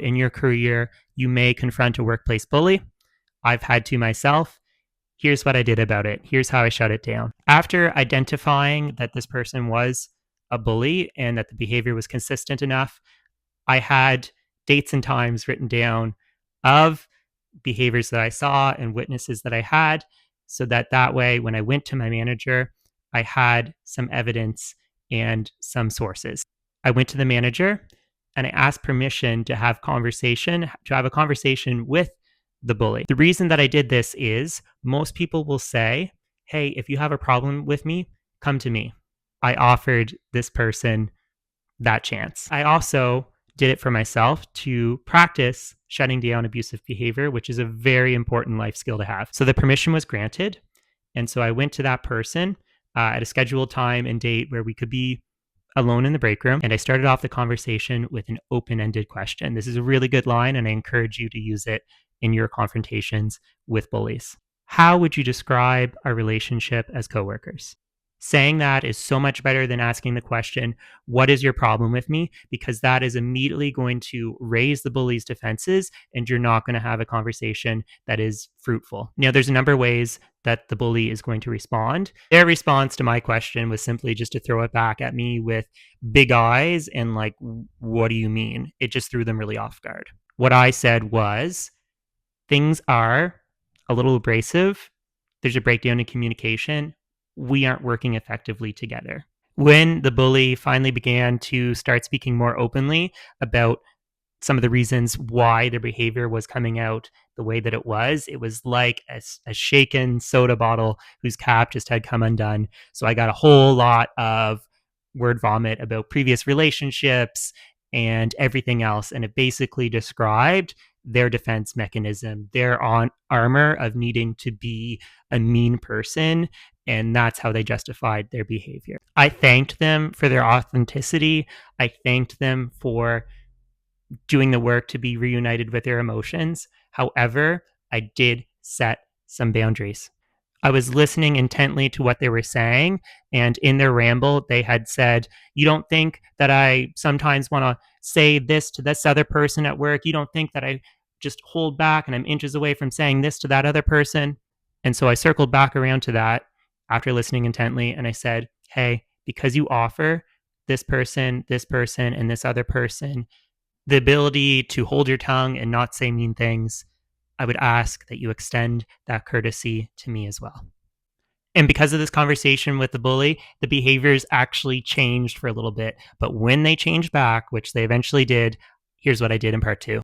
In your career, you may confront a workplace bully. I've had to myself. Here's what I did about it. Here's how I shut it down. After identifying that this person was a bully and that the behavior was consistent enough, I had dates and times written down of behaviors that I saw and witnesses that I had, so that way, when I went to my manager, I had some evidence and some sources. I went to the manager and I asked permission to have a conversation with the bully. The reason that I did this is most people will say, "Hey, if you have a problem with me, come to me." I offered this person that chance. I also did it for myself to practice shutting down abusive behavior, which is a very important life skill to have. So the permission was granted. And so I went to that person at a scheduled time and date where we could be alone in the break room. And I started off the conversation with an open ended question. This is a really good line, and I encourage you to use it in your confrontations with bullies. How would you describe our relationship as coworkers? Saying that is so much better than asking the question, "What is your problem with me?" Because that is immediately going to raise the bully's defenses, and you're not going to have a conversation that is fruitful. Now, there's a number of ways that the bully is going to respond. Their response to my question was simply just to throw it back at me with big eyes and, like, "What do you mean?" It just threw them really off guard. What I said was, "Things are a little abrasive. There's a breakdown in communication. We aren't working effectively together." When the bully finally began to start speaking more openly about some of the reasons why their behavior was coming out the way that it was like a shaken soda bottle whose cap just had come undone. So I got a whole lot of word vomit about previous relationships and everything else. And it basically described their defense mechanism, their armor of needing to be a mean person. And that's how they justified their behavior. I thanked them for their authenticity. I thanked them for doing the work to be reunited with their emotions. However, I did set some boundaries. I was listening intently to what they were saying, and in their ramble, they had said, "You don't think that I sometimes want to say this to this other person at work? You don't think that I just hold back and I'm inches away from saying this to that other person?" And so I circled back around to that after listening intently, and I said, "Hey, because you offer this person, and this other person the ability to hold your tongue and not say mean things, I would ask that you extend that courtesy to me as well." And because of this conversation with the bully, the behaviors actually changed for a little bit. But when they changed back, which they eventually did, here's what I did in part two.